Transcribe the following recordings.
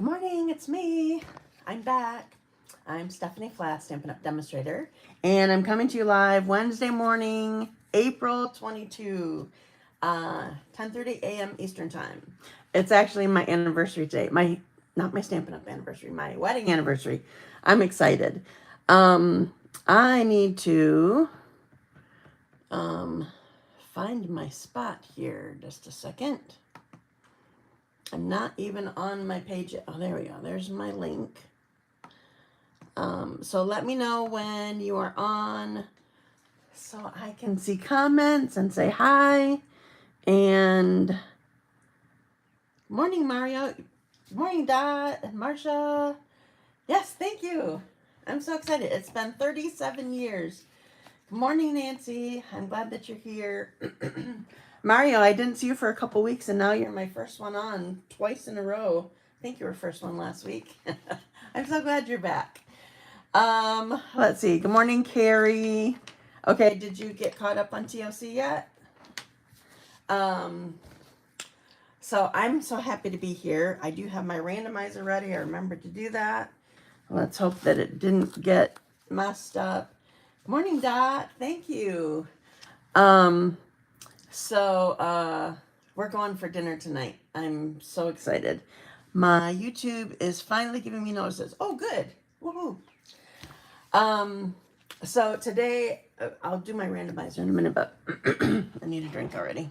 Good morning, it's me. I'm back. I'm Stephanie Flath, Stampin' Up! Demonstrator, and I'm coming to you live Wednesday morning, April 22, 10:30 a.m. Eastern Time. It's actually my anniversary today. Not my Stampin' Up! Anniversary, my wedding anniversary. I'm excited. I need to find my spot here. Just a second. I'm not even on my page yet. Oh, there we go. There's my link. So let me know when you are on so I can see comments and say hi. And morning, Mario. Morning, Dot. Marsha. Yes, thank you. I'm so excited. It's been 37 years. Good morning, Nancy. I'm glad that you're here. Mario, I didn't see you for a couple weeks, and now you're my first one on twice in a row. I think you were first one last week. I'm so glad you're back. Let's see. Good morning, Carrie. Okay, did you get caught up on TOC yet? So I'm so happy to be here. I do have my randomizer ready. I remembered to do that. Let's hope that it didn't get messed up. Good morning, Dot. Thank you. So we're going for dinner tonight. I'm so excited. My YouTube is finally giving me notices. Oh, good. Woohoo. So today, I'll do my randomizer in a minute, but I need a drink already.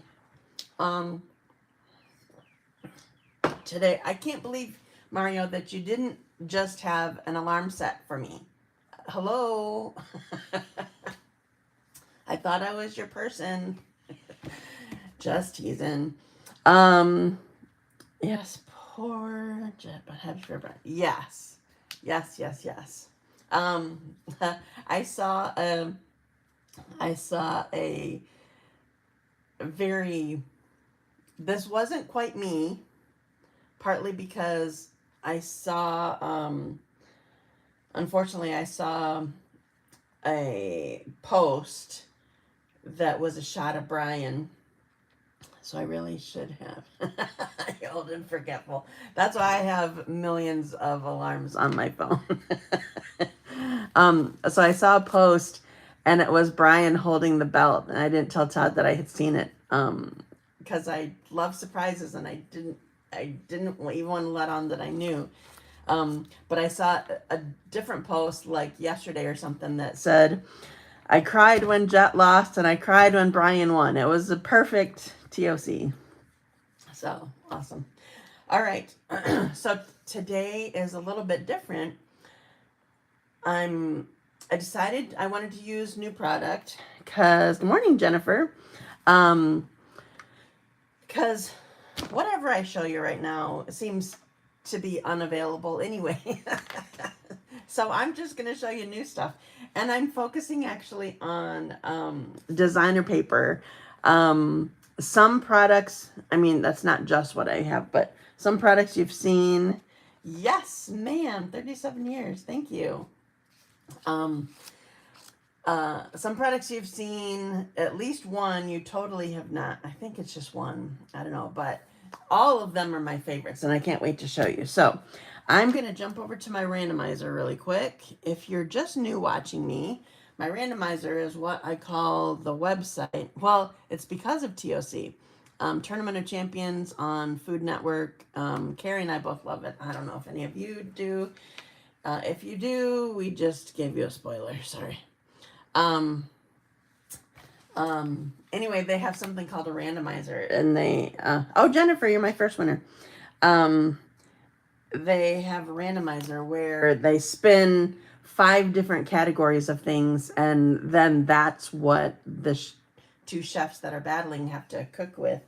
Today, I can't believe, Mario, that you didn't just have an alarm set for me. Hello. I thought I was your person. Just teasing. Yes, poor Jet, but happy for everybody. Yes. I saw a very, this wasn't quite me, partly because I saw, unfortunately, I saw a post that was a shot of Brian. So I really should have. Old and forgetful. That's why I have millions of alarms on my phone. So I saw a post, and it was Brian holding the belt, and I didn't tell Todd that I had seen it, because I love surprises, and I didn't even want to let on that I knew. But I saw a different post like yesterday or something that said, I cried when Jet lost, and I cried when Brian won. It was a perfect TOC. So awesome. All right. So today is a little bit different. I decided I wanted to use new product because, good morning, Jennifer. Because whatever I show you right now seems to be unavailable anyway. So I'm just going to show you new stuff. And I'm focusing actually on designer paper. Some products, I mean, that's not just what I have, but some products you've seen. Yes, ma'am, 37 years. Thank you. Some products you've seen, at least one you totally have not. I think it's just one. I don't know, but all of them are my favorites, and I can't wait to show you. So I'm going to jump over to my randomizer really quick. If you're just new watching me, my randomizer is what I call the website. Well, it's because of TOC. Tournament of Champions on Food Network. Carrie and I both love it. I don't know if any of you do. If you do, we just gave you a spoiler. Sorry. Anyway, they have something called a randomizer, and they, oh, Jennifer, you're my first winner. They have a randomizer where they spin 5 different categories of things, and then that's what the two chefs that are battling have to cook with.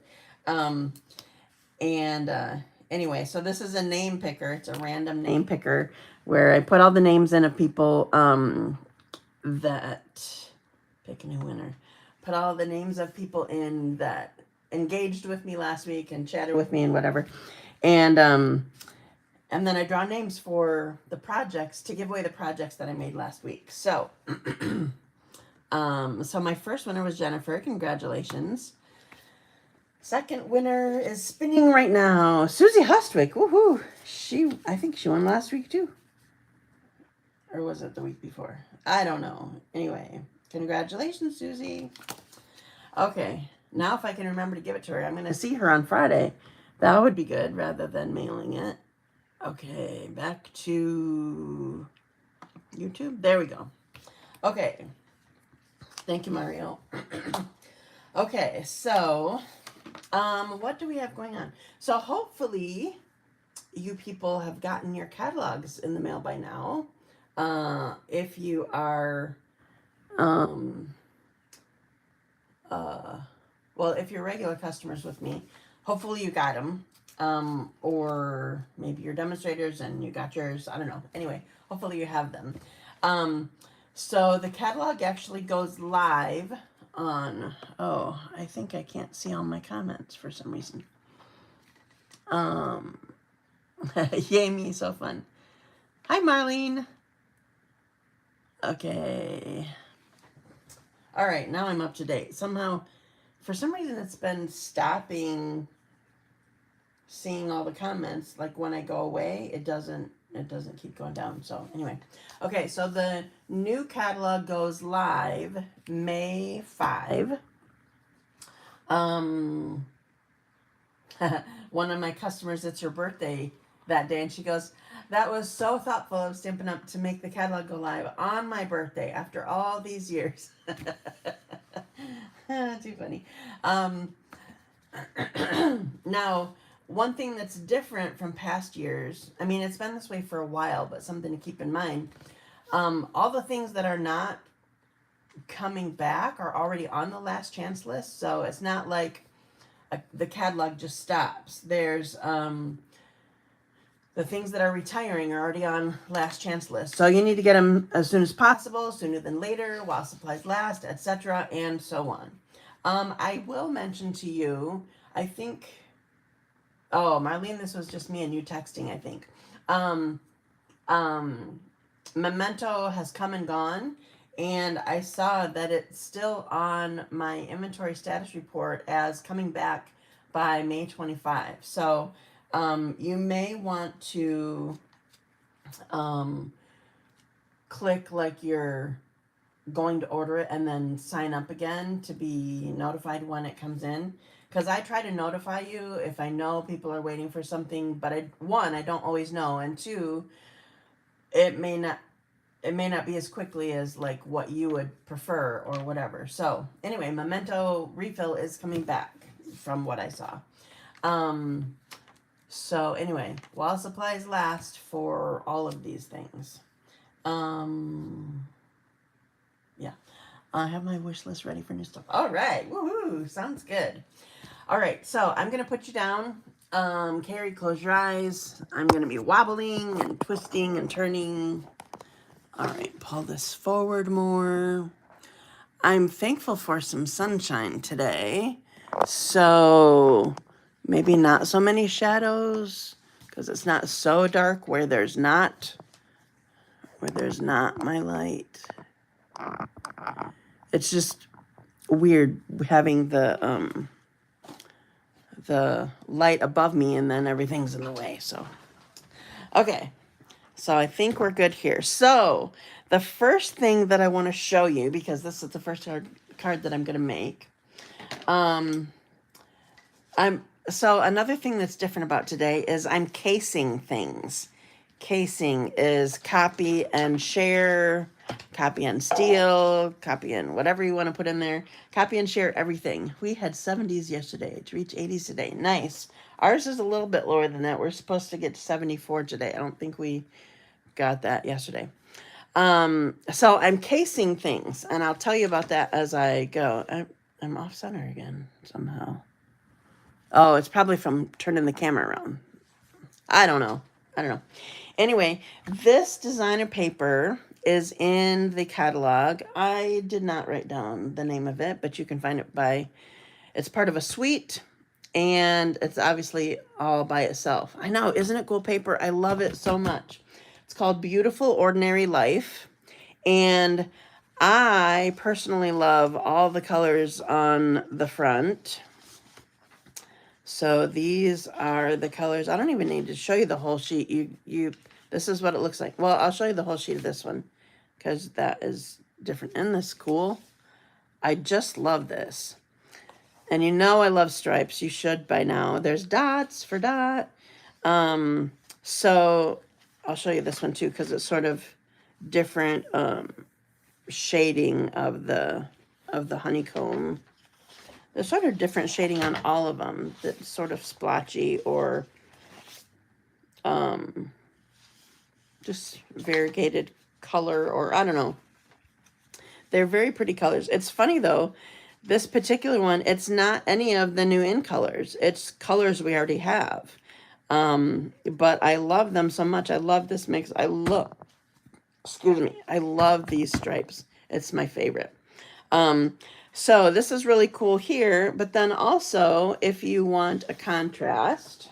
Anyway, so this is a name picker. It's a random name picker where I put all the names in of people that pick a new winner. Put all the names of people in that engaged with me last week and chatted with me and whatever. And then I draw names for the projects to give away the projects that I made last week. So, so my first winner was Jennifer. Congratulations. Second winner is spinning right now. Suzi Hustwick. Woohoo. I think she won last week too. Or was it the week before? I don't know. Anyway, congratulations, Suzi. Okay, now if I can remember to give it to her, I'm going to see her on Friday. That would be good rather than mailing it. Okay, back to YouTube. There we go. Okay. Thank you, Mario. Okay, so what do we have going on? So hopefully you people have gotten your catalogs in the mail by now. If you are, well, if you're regular customers with me, hopefully you got them. Or maybe you're demonstrators and you got yours. I don't know. Anyway, hopefully you have them. So the catalog actually goes live on, oh, I think I can't see all my comments for some reason. Yay me, so fun. Hi, Marlene. Okay. All right, now I'm up to date. Somehow, for some reason, it's been stopping seeing all the comments. Like when I go away, it doesn't keep going down. So anyway, okay, so the new catalog goes live May 5. One of my customers, it's her birthday that day, and she goes, that was so thoughtful of Stampin' Up! To make the catalog go live on my birthday after all these years. Too funny. Now, one thing that's different from past years, I mean, it's been this way for a while, but something to keep in mind, all the things that are not coming back are already on the last chance list, so it's not like the catalog just stops. There's the things that are retiring are already on last chance list. So you need to get them as soon as possible, sooner than later, while supplies last, etc., and so on. I will mention to you, I think, oh, Marlene, this was just me and you texting, I think. Memento has come and gone, and I saw that it's still on my inventory status report as coming back by May 25. So you may want to click like you're going to order it and then sign up again to be notified when it comes in. Because I try to notify you if I know people are waiting for something, but I don't always know, and two, it may not be as quickly as like what you would prefer or whatever. So anyway, Memento refill is coming back from what I saw. So anyway, while supplies last for all of these things. Yeah, I have my wish list ready for new stuff. All right, woohoo, sounds good. All right, so I'm gonna put you down. Carrie, close your eyes. I'm gonna be wobbling and twisting and turning. All right, pull this forward more. I'm thankful for some sunshine today. So maybe not so many shadows because it's not so dark where there's not my light. It's just weird having the light above me and then everything's in the way. So, okay. So I think we're good here. So the first thing that I want to show you, because this is the first card that I'm going to make. So another thing that's different about today is I'm casing things. Casing is copy and share, copy and steal, copy and whatever you want to put in there. Copy and share everything. We had 70s yesterday to reach 80s today. Nice. Ours is a little bit lower than that. We're supposed to get to 74 today. I don't think we got that yesterday. So I'm casing things, and I'll tell you about that as I go. I'm off center again somehow. Oh, it's probably from turning the camera around. I don't know. Anyway, this designer paper is in the catalog. I did not write down the name of it, but you can find it it's part of a suite, and it's obviously all by itself. I know, isn't it cool paper? I love it so much. It's called Beautiful Ordinary Life, and I personally love all the colors on the front. So these are the colors. I don't even need to show you the whole sheet. This is what it looks like. Well, I'll show you the whole sheet of this one because that is different. Isn't this cool? I just love this. And you know I love stripes. You should by now. There's dots for dot. So I'll show you this one too because it's sort of different shading of the honeycomb. There's sort of different shading on all of them that's sort of splotchy or just variegated color, or I don't know. They're very pretty colors. It's funny though, this particular one, it's not any of the new in colors. It's colors we already have. But I love them so much. I love this mix. I love these stripes. It's my favorite. So this is really cool here, but then also if you want a contrast,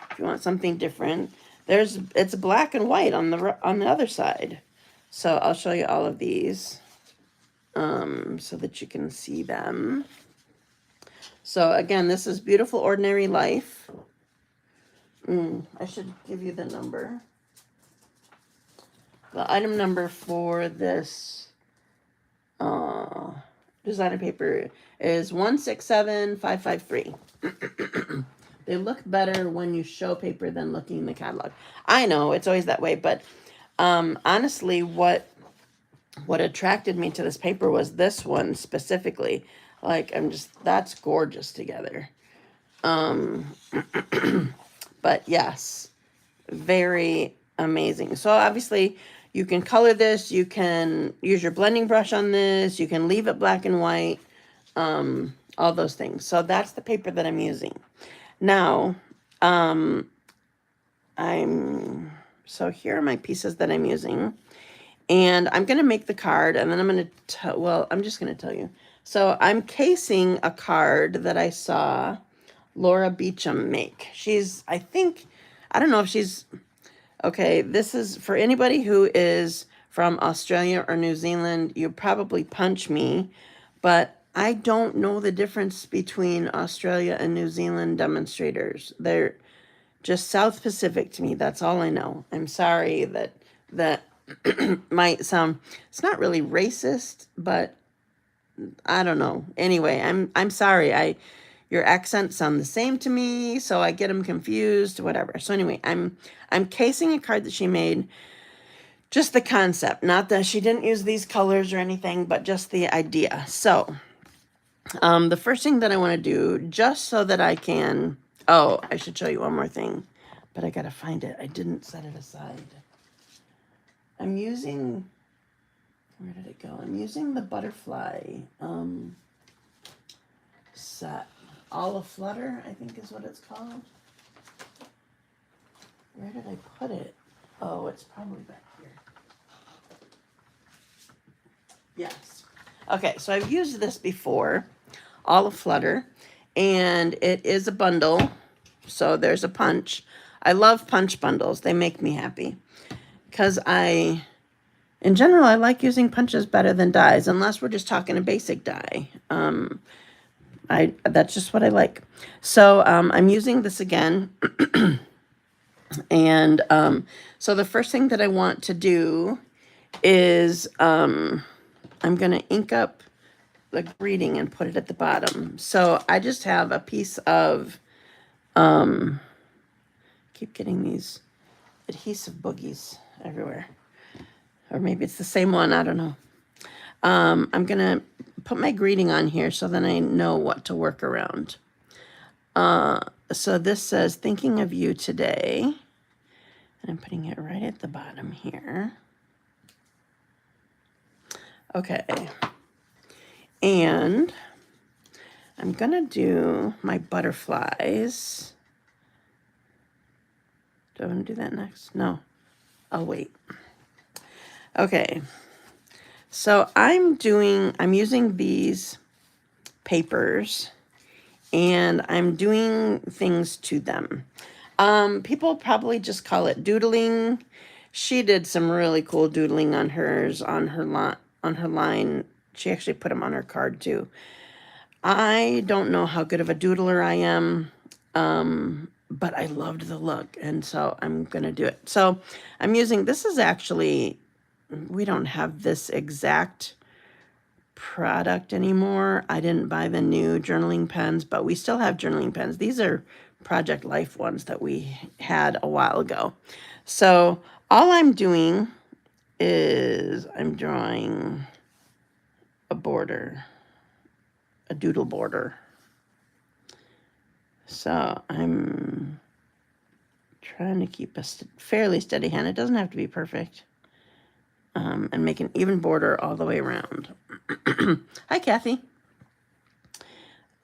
if you want something different, it's black and white on the other side. So I'll show you all of these so that you can see them. So again, this is Beautiful Ordinary Life. I should give you the number. The item number for this designer paper is 167553. They look better when you show paper than looking in the catalog. I know it's always that way, but honestly, what attracted me to this paper was this one specifically. Like, that's gorgeous together. But yes, very amazing. So obviously you can color this, you can use your blending brush on this, you can leave it black and white, all those things. So that's the paper that I'm using. Now, so here are my pieces that I'm using. And I'm going to make the card, and then I'm going to I'm just going to tell you. So I'm casing a card that I saw Laura Beecham make. I don't know if she's, okay, this is for anybody who is from Australia or New Zealand, you probably punch me, but I don't know the difference between Australia and New Zealand demonstrators. They're just South Pacific to me. That's all I know. I'm sorry that might sound, it's not really racist, but I don't know. Anyway, I'm sorry. Your accents sound the same to me, so I get them confused, whatever. So anyway, I'm casing a card that she made, just the concept, not that she didn't use these colors or anything, but just the idea. So the first thing that I want to do, just so that I can, I should show you one more thing, but I got to find it. I didn't set it aside. I'm using, where did it go? I'm using the butterfly set. Olive Flutter, I think is what it's called. Where did I put it? Oh, it's probably back here. Yes. Okay, so I've used this before, Olive Flutter, and it is a bundle. So there's a punch. I love punch bundles. They make me happy. Because in general, I like using punches better than dies, unless we're just talking a basic die. That's just what I like. So I'm using this again. And so the first thing that I want to do is I'm going to ink up the greeting and put it at the bottom. So I just have a piece of, keep getting these adhesive boogies everywhere. Or maybe it's the same one, I don't know. I'm going to put my greeting on here so then I know what to work around. So this says, thinking of you today. And I'm putting it right at the bottom here. Okay. And I'm going to do my butterflies. Do I want to do that next? No. I'll wait. Okay. So I'm using these papers and I'm doing things to them. People probably just call it doodling. She did some really cool doodling on hers, on her line. She actually put them on her card too. I don't know how good of a doodler I am, but I loved the look, and so I'm going to do it. So I'm using, this is actually, we don't have this exact product anymore. I didn't buy the new journaling pens, but we still have journaling pens. These are Project Life ones that we had a while ago. So all I'm doing is I'm drawing a border, a doodle border. So I'm trying to keep a fairly steady hand. It doesn't have to be perfect. And make an even border all the way around. Hi, Kathy.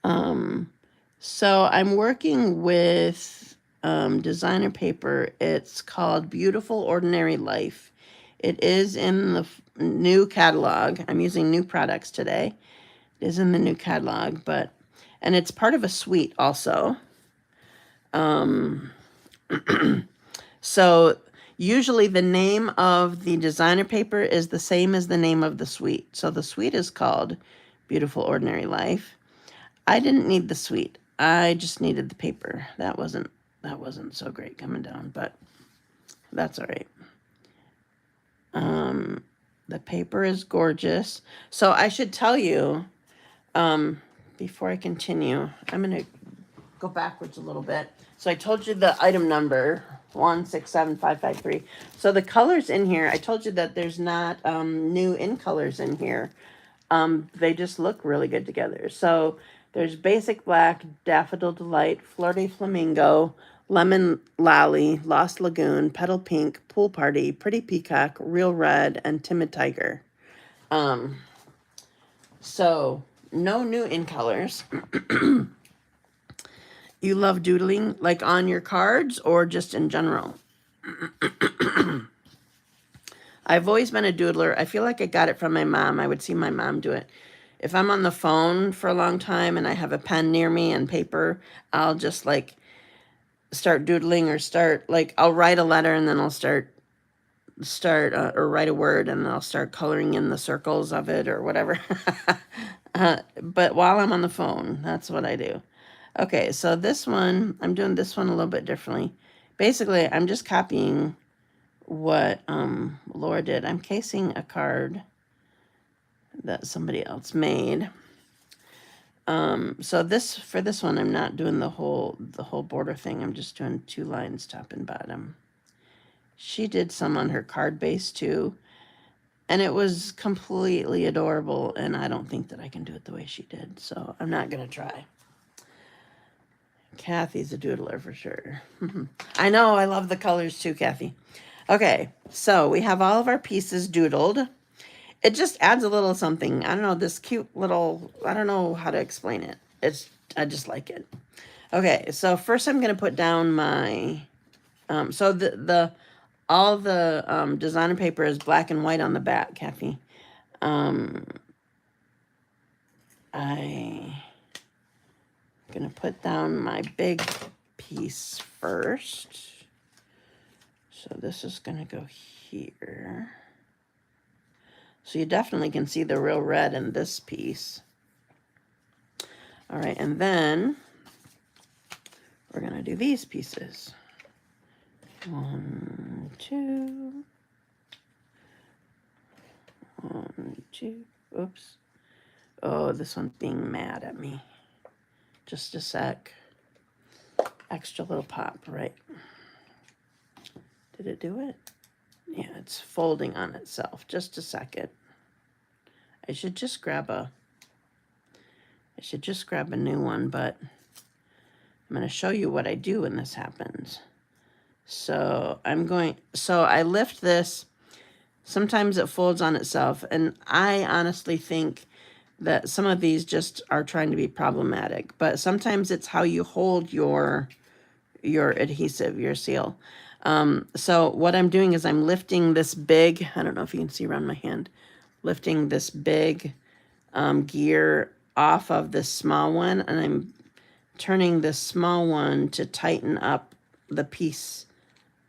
So I'm working with designer paper. It's called Beautiful Ordinary Life. It is in the new catalog. I'm using new products today. It is in the new catalog, and it's part of a suite also. So usually the name of the designer paper is the same as the name of the suite. So the suite is called Beautiful Ordinary Life. I didn't need the suite. I just needed the paper. That wasn't so great coming down, but that's all right. The paper is gorgeous. So I should tell you, before I continue, I'm going to go backwards a little bit. So I told you the item number, 167553. So the colors in here, I told you that there's not new in colors in here. They just look really good together. So there's Basic Black, Daffodil Delight, Flirty Flamingo, Lemon Lally, Lost Lagoon, Petal Pink, Pool Party, Pretty Peacock, Real Red, and Timid Tiger. So no new in colors. You love doodling, like on your cards or just in general? I've always been a doodler. I feel like I got it from my mom. I would see my mom do it. If I'm on the phone for a long time and I have a pen near me and paper, I'll just like start doodling or I'll write a letter and then I'll start or write a word and I'll start coloring in the circles of it or whatever. But while I'm on the phone, that's what I do. Okay, so this one, I'm doing this one a little bit differently. Basically, I'm just copying what Laura did. I'm casing a card that somebody else made. So for this one, I'm not doing the whole border thing. I'm just doing 2 lines top and bottom. She did some on her card base too, and it was completely adorable, and I don't think that I can do it the way she did, so I'm not gonna try. Kathy's a doodler for sure. I know, I love the colors too, Kathy. Okay, so we have all of our pieces doodled. It just adds a little something. I don't know, this cute little, I don't know how to explain it. I just like it. Okay, so first I'm going to put down my, so all the designer paper is black and white on the back, Kathy. I'm going to put down my big piece first. So this is going to go here. So you definitely can see the real red in this piece. All right, and then we're going to do these pieces. 1, 2. 1, 2. Oops. Oh, this one's being mad at me. Just a sec. Extra little pop, right? Did it do it? Yeah, it's folding on itself. Just a second. I should just grab a new one, but I'm going to show you what I do when this happens. So I lift this. Sometimes it folds on itself, and I honestly think that some of these just are trying to be problematic, but sometimes it's how you hold your adhesive, your seal. So what I'm doing is I'm lifting this big, I don't know if you can see around my hand, lifting this big gear off of this small one, and I'm turning this small one to tighten up the piece,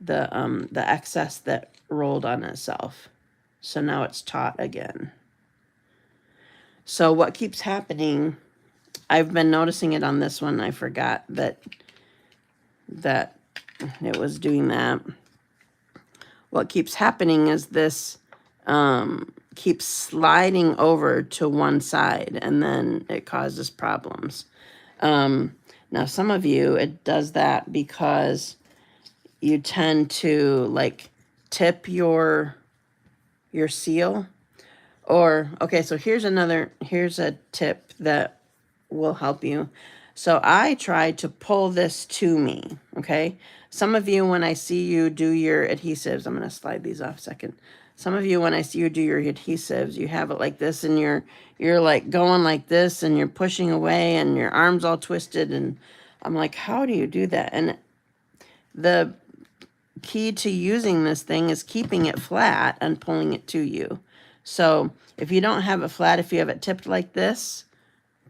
the excess that rolled on itself. So now it's taut again. So what keeps happening I've been noticing it on this one. I forgot that it was doing that. What keeps happening is this keeps sliding over to one side, and then it causes problems. Now, some of you, it does that because you tend to like tip your seal. Or, okay, so here's a tip that will help you. So I try to pull this to me, okay? Some of you, when I see you do your adhesives, I'm going to slide these off a second. Some of you, when I see you do your adhesives, you have it like this, and you're like going like this, and you're pushing away, and your arm's all twisted, and I'm like, how do you do that? And the key to using this thing is keeping it flat and pulling it to you. So if you don't have it flat, if you have it tipped like this,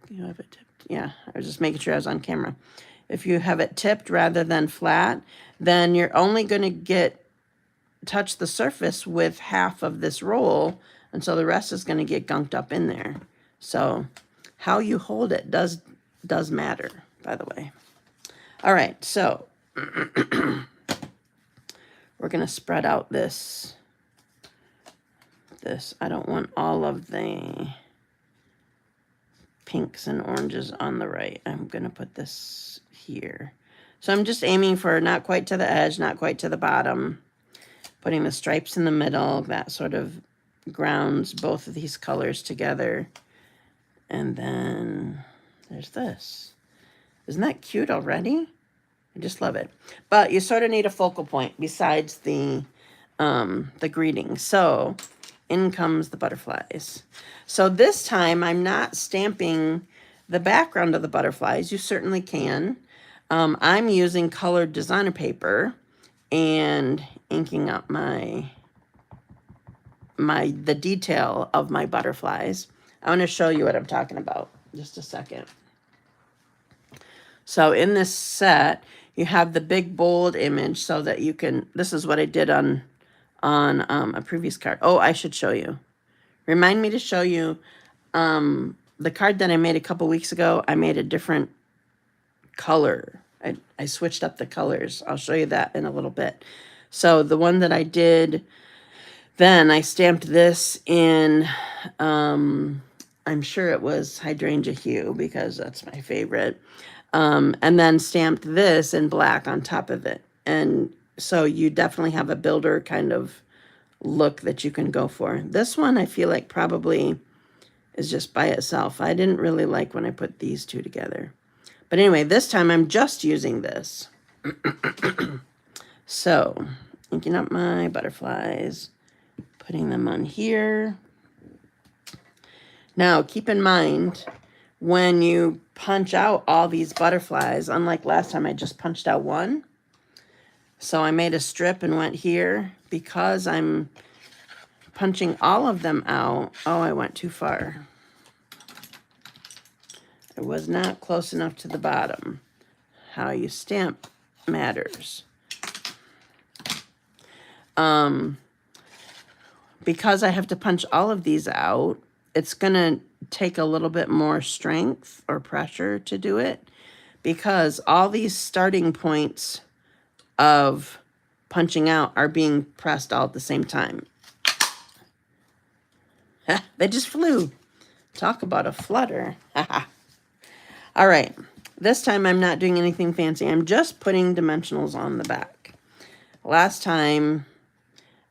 you have it tipped. Yeah, I was just making sure I was on camera. If you have it tipped rather than flat, then you're only going to touch the surface with half of this roll, and so the rest is going to get gunked up in there. So how you hold it does matter, by the way. All right, so we're going to spread out this. I don't want all of the pinks and oranges on the right. I'm going to put this here. So I'm just aiming for not quite to the edge, not quite to the bottom. Putting the stripes in the middle, that sort of grounds both of these colors together. And then there's this. Isn't that cute already? I just love it. But you sort of need a focal point besides the greeting. So in comes the butterflies. So this time I'm not stamping the background of the butterflies. You certainly can. I'm using colored designer paper and inking up the detail of my butterflies. I want to show you what I'm talking about. Just a second. So in this set, you have the big bold image so that you can, this is what I did on a previous card. Oh, I should show you. Remind me to show you the card that I made a couple weeks ago. I made a different color. I switched up the colors. I'll show you that in a little bit. So the one that I did then, I stamped this in, I'm sure it was hydrangea hue because that's my favorite. And then stamped this in black on top of it. And so you definitely have a builder kind of look that you can go for. This one I feel like probably is just by itself. I didn't really like when I put these two together. But anyway, this time I'm just using this. So, inking up my butterflies, putting them on here. Now, keep in mind, when you punch out all these butterflies, unlike last time I just punched out one, so I made a strip and went here. Because I'm punching all of them out, oh, I went too far. It was not close enough to the bottom. How you stamp matters. Because I have to punch all of these out, it's going to take a little bit more strength or pressure to do it, because all these starting points of punching out are being pressed all at the same time. They just flew. Talk about a flutter. All right. This time I'm not doing anything fancy. I'm just putting dimensionals on the back. Last time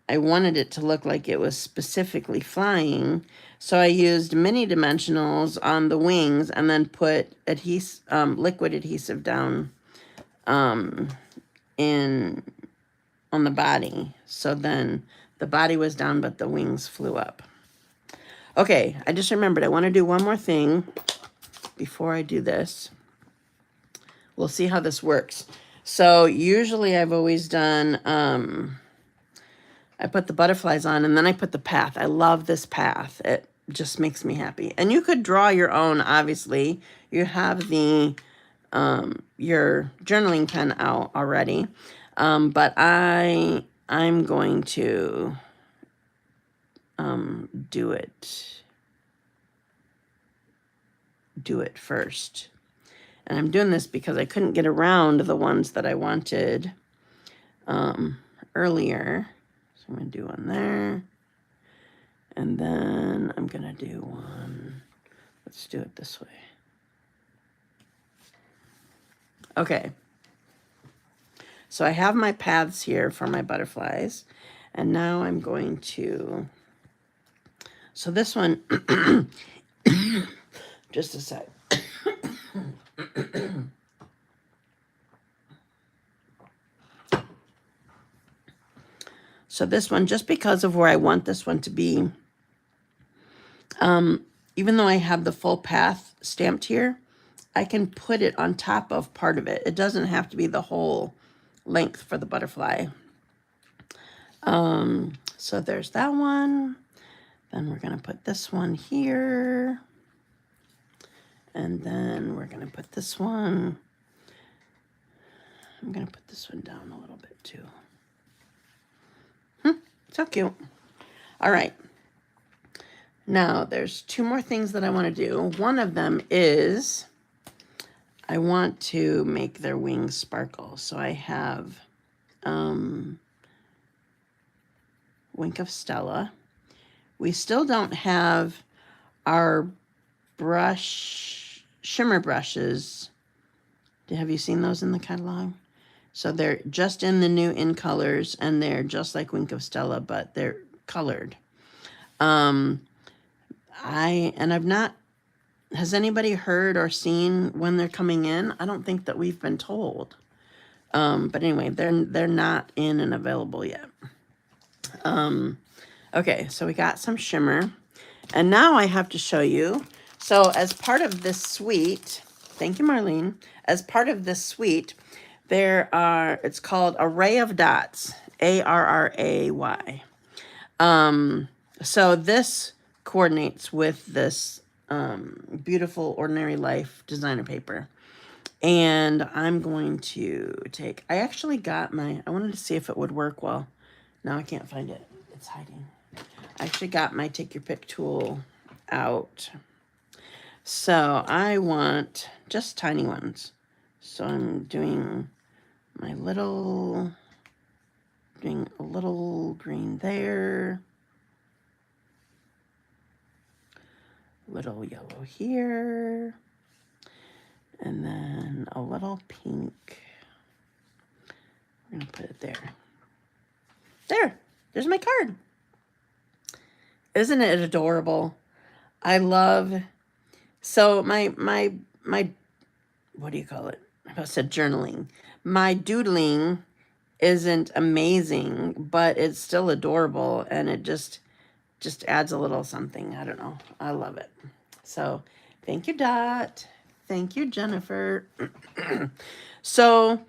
I wanted it to look like it was specifically flying, so I used mini dimensionals on the wings and then put liquid adhesive down on the body. So then the body was down, but the wings flew up. Okay, I just remembered I want to do one more thing before I do this. We'll see how this works. So usually I've always done, I put the butterflies on and then I put the path. I love this path. It just makes me happy. And you could draw your own, obviously. You have the your journaling pen out already. But I'm going to do it do it first. And I'm doing this because I couldn't get around the ones that I wanted earlier. So I'm going to do one there. And then I'm going to do one. Let's do it this way. Okay. So I have my paths here for my butterflies. And now I'm going to... So this one... just a sec. So this one, just because of where I want this one to be, even though I have the full path stamped here, I can put it on top of part of it. It doesn't have to be the whole length for the butterfly. So there's that one. Then we're going to put this one here. And then we're going to put this one. I'm going to put this one down a little bit too. So cute. All right. Now there's two more things that I want to do. One of them is I want to make their wings sparkle. So I have Wink of Stella. We still don't have our shimmer brushes. Have you seen those in the catalog? So they're just in the new in colors, and they're just like Wink of Stella, but they're colored. I've not, has anybody heard or seen when they're coming in? I don't think that we've been told. But anyway, they're not in and available yet. Okay, so we got some shimmer. And now I have to show you. So as part of this suite, thank you, Marlene. As part of this suite, it's called Array of Dots, A-R-R-A-Y. So this coordinates with this beautiful Ordinary Life designer paper. And I'm going to take, I actually got I wanted to see if it would work well. Now I can't find it. It's hiding. I actually got my Take Your Pick tool out. So I want just tiny ones. So I'm doing a little green there. Little yellow here. And then a little pink. I'm going to put it there. There's my card. Isn't it adorable? I love, so my, what do you call it? I said journaling. My doodling isn't amazing, but it's still adorable, and it just adds a little something. I don't know. I love it. So thank you, Dot. Thank you, Jennifer. So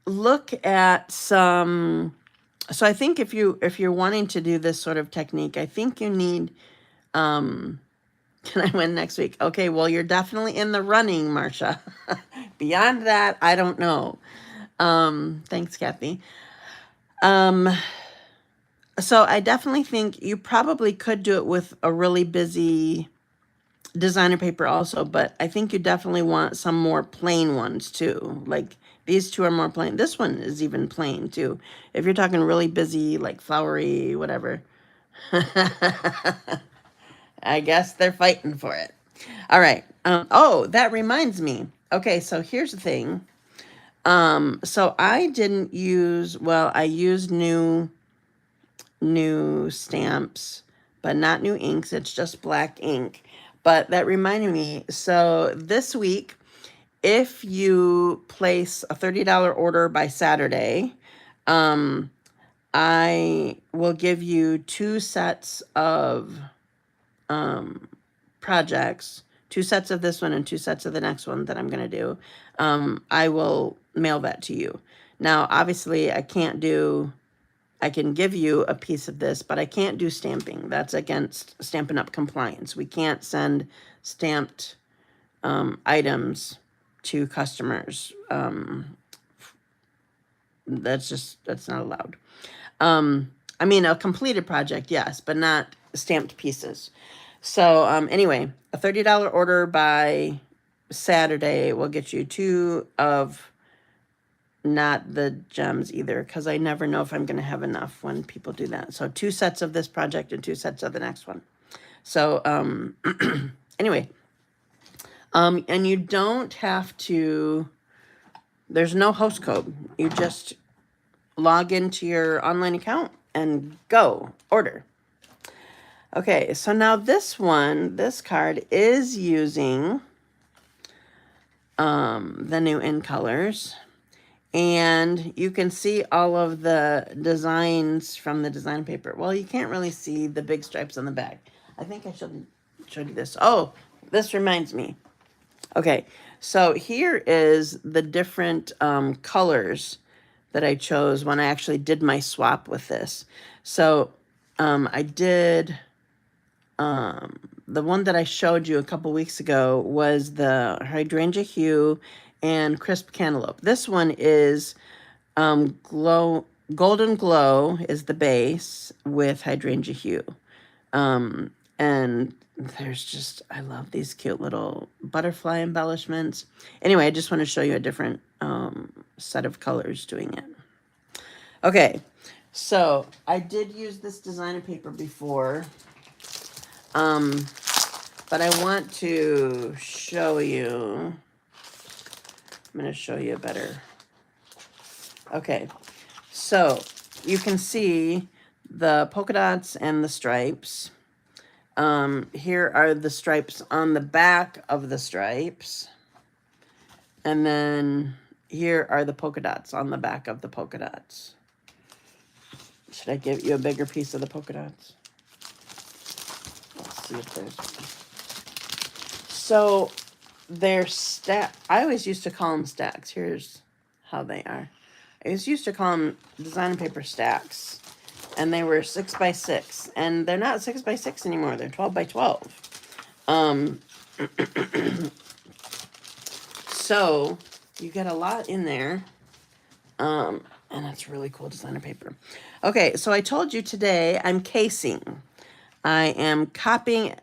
look at some. So I think if you're wanting to do this sort of technique, I think you need. Can I win next week? Okay, well, you're definitely in the running, Marcia. Beyond that, I don't know. Thanks, Kathy. So I definitely think you probably could do it with a really busy designer paper also, but I think you definitely want some more plain ones too. Like these two are more plain. This one is even plain too. If you're talking really busy, like flowery, whatever. I guess they're fighting for it. All right. Oh, that reminds me. Okay, so here's the thing. So I didn't use, well, I used new stamps, but not new inks. It's just black ink. But that reminded me, so this week, if you place a $30 order by Saturday, I will give you 2 sets of projects, 2 sets of this one and 2 sets of the next one that I'm going to do. I will mail that to you. Now, obviously, I can give you a piece of this, but I can't do stamping. That's against Stampin' Up! Compliance. We can't send stamped items to customers. That's not allowed. I mean, a completed project, yes, but not stamped pieces. So anyway, a $30 order by Saturday will get you 2 of not the gems either, because I never know if I'm going to have enough when people do that. So 2 sets of this project and 2 sets of the next one. So anyway, and you don't have to, there's no host code. You just log into your online account and go order. Okay, so now this one, this card is using the new in colors, and you can see all of the designs from the design paper. Well, you can't really see the big stripes on the back. I think I should show you this. Oh, this reminds me. Okay, so here is the different colors that I chose when I actually did my swap with this. So I did, the one that I showed you a couple weeks ago was the hydrangea hue and crisp cantaloupe. This one is golden glow is the base with hydrangea hue. And there's just, I love these cute little butterfly embellishments. Anyway, I just want to show you a different set of colors doing it. Okay, so I did use this designer paper before, but I want to show you, I'm going to show you better. Okay, so you can see the polka dots and the stripes. Here are the stripes on the back of the stripes. And then here are the polka dots on the back of the polka dots. Should I give you a bigger piece of the polka dots? Let's see if there's one. So they're I always used to call them stacks. Here's how they are. I used to call them design paper stacks. And they were 6 by 6, and they're not 6 by 6 anymore. They're 12 by 12. So you get a lot in there, and it's really cool designer paper. Okay, so I told you today I'm casing. I am copying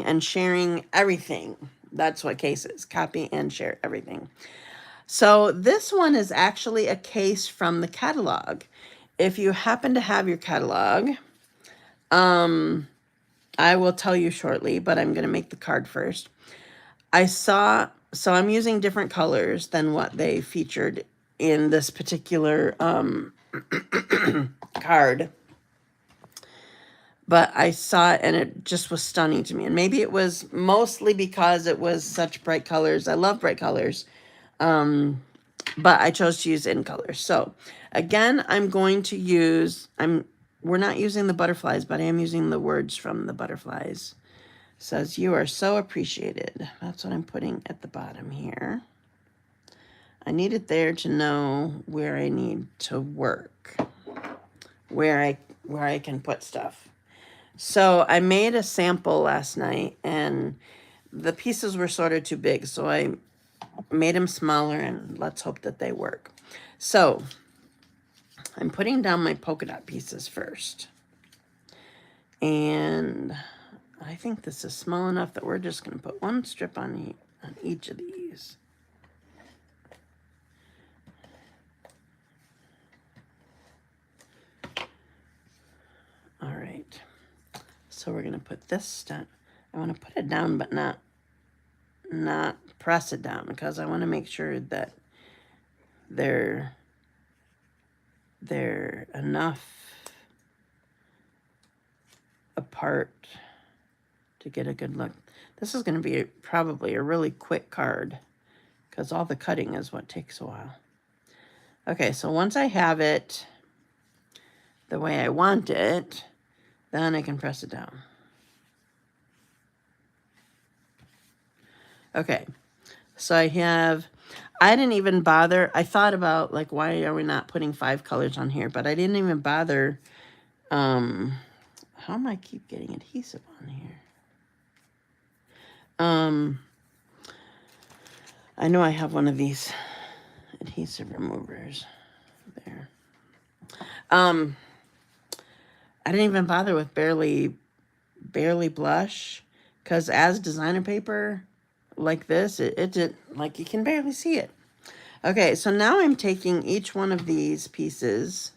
and sharing everything. That's what case is. Copy and share everything. So this one is actually a case from the catalog. If you happen to have your catalog, I will tell you shortly, but I'm going to make the card first. So I'm using different colors than what they featured in this particular card. But I saw it and it just was stunning to me. And maybe it was mostly because it was such bright colors. I love bright colors. But I chose to use in colors. So again, I'm going to use, we're not using the butterflies, but I am using the words from the butterflies. It says, "You are so appreciated." That's what I'm putting at the bottom here. I need it there to know where I need to work, where I can put stuff. So I made a sample last night and the pieces were sort of too big. So I made them smaller and let's hope that they work. So I'm putting down my polka dot pieces first. And I think this is small enough that we're just going to put one strip on each of these. All right. So we're going to put this down. I want to put it down, but not press it down, because I want to make sure that they're enough apart to get a good look. This is going to be probably a really quick card because all the cutting is what takes a while. Okay, so once I have it the way I want it, then I can press it down. Okay, so I didn't even bother. I thought about, like, why are we not putting 5 colors on here? But I didn't even bother. How am I keep getting adhesive on here? I know I have one of these adhesive removers there. I didn't even bother with barely Barely Blush, because as designer paper like this, it did, like, you can barely see it. Okay, so now I'm taking each one of these pieces,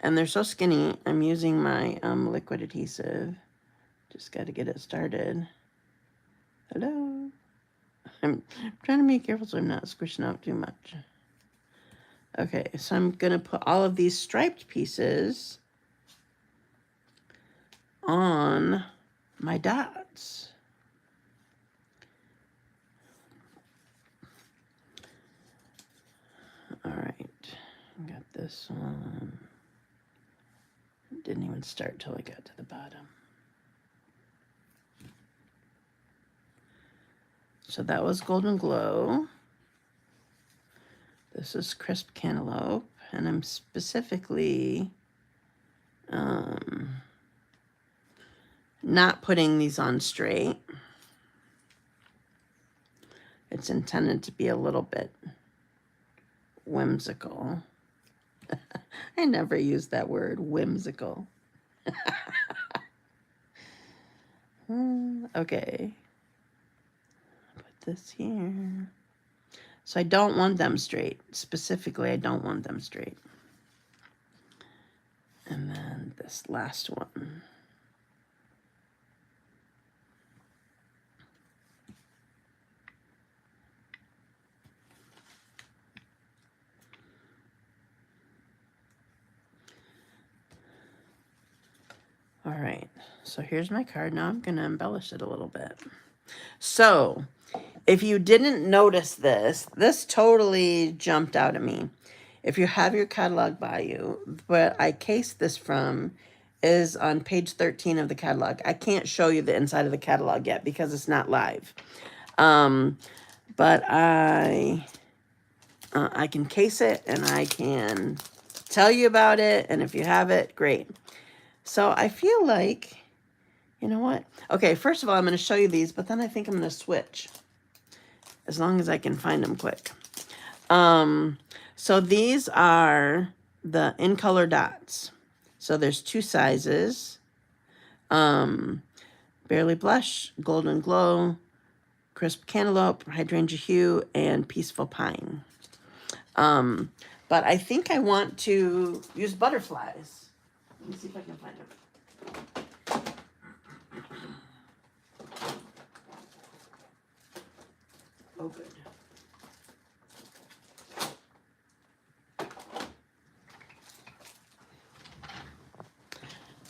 and they're so skinny. I'm using my liquid adhesive. Just got to get it started. Hello. I'm trying to be careful so I'm not squishing out too much. Okay, so I'm going to put all of these striped pieces on my dots. All right, got this one. Didn't even start till I got to the bottom. So that was Golden Glow. This is Crisp Cantaloupe, and I'm specifically not putting these on straight. It's intended to be a little bit whimsical. I never use that word, whimsical. Okay. Put this here. So I don't want them straight. Specifically, I don't want them straight. And then this last one. All right, so here's my card. Now I'm gonna embellish it a little bit. So if you didn't notice this, this totally jumped out at me. If you have your catalog by you, what I cased this from is on page 13 of the catalog. I can't show you the inside of the catalog yet because it's not live. But I can case it and I can tell you about it. And if you have it, great. So I feel like, you know what? Okay, first of all, I'm going to show you these, but then I think I'm going to switch. As long as I can find them quick. So these are the in color dots. So there's two sizes. Barely Blush, Golden Glow, Crisp Cantaloupe, Hydrangea Hue, and Peaceful Pine. But I think I want to use butterflies. Let me see if I can find them. Oh, good.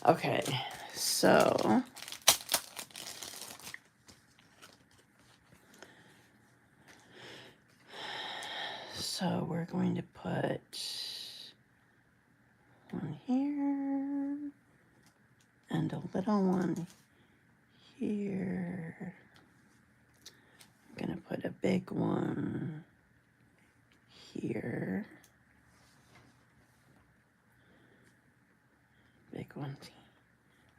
Okay, so we're going to put one here and a little one here. I'm gonna put a big one here. Big one.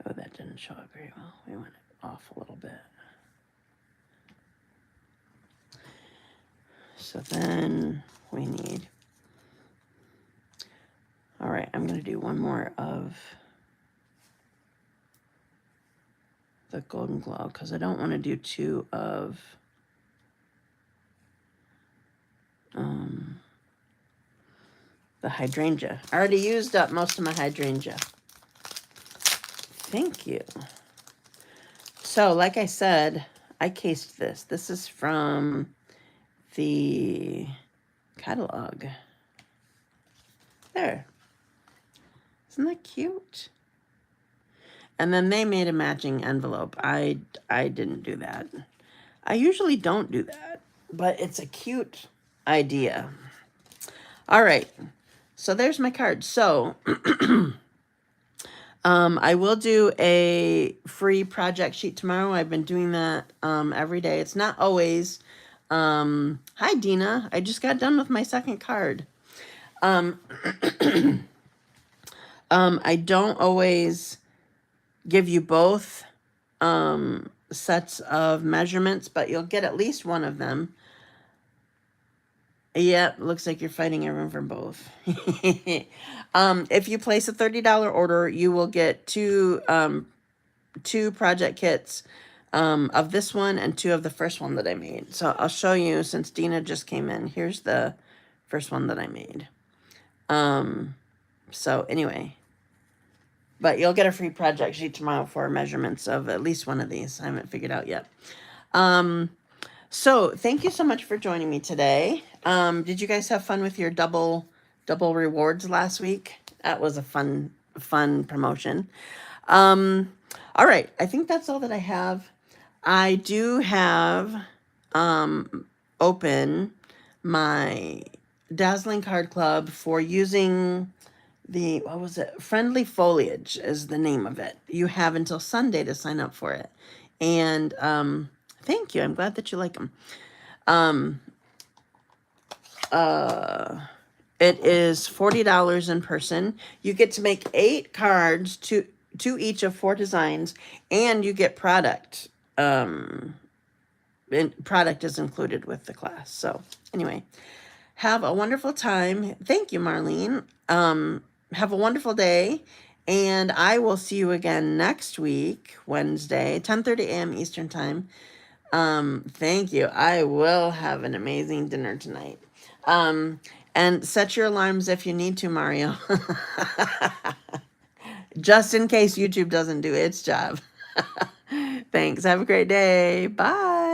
Oh, that didn't show up very well. We went off a little bit. So then we need, all right, I'm gonna do one more of the Golden Glow because I don't want to do two of the hydrangea. I already used up most of my hydrangea. Thank you. So, like I said, I cased this. This is from the catalog. There. Isn't that cute? And then they made a matching envelope. I didn't do that. I usually don't do that, but it's a cute idea. All right. So there's my card. So I will do a free project sheet tomorrow. I've been doing that every day. It's not always. Hi, Dina. I just got done with my second card. I don't always give you both sets of measurements, but you'll get at least one of them. Yep, looks like you're fighting everyone for both. If you place a $30 order, you will get two two project kits of this one and two of the first one that I made. So I'll show you since Dina just came in. Here's the first one that I made. So anyway, but you'll get a free project sheet tomorrow for measurements of at least one of these. I haven't figured out yet. So thank you so much for joining me today. Did you guys have fun with your double rewards last week? That was a fun promotion. All right, I think that's all that I have. I do have open my Dazzling Card Club for using the, what was it? Friendly Foliage is the name of it. You have until Sunday to sign up for it. And thank you. I'm glad that you like them. It is $40 in person. You get to make 8 cards, two each of 4 designs, and you get product. And product is included with the class. So anyway, have a wonderful time. Thank you, Marlene. Have a wonderful day, and I will see you again next week, Wednesday, 10:30 a.m. Eastern Time. Thank you. I will have an amazing dinner tonight. And set your alarms if you need to, Mario. Just in case YouTube doesn't do its job. Thanks. Have a great day. Bye.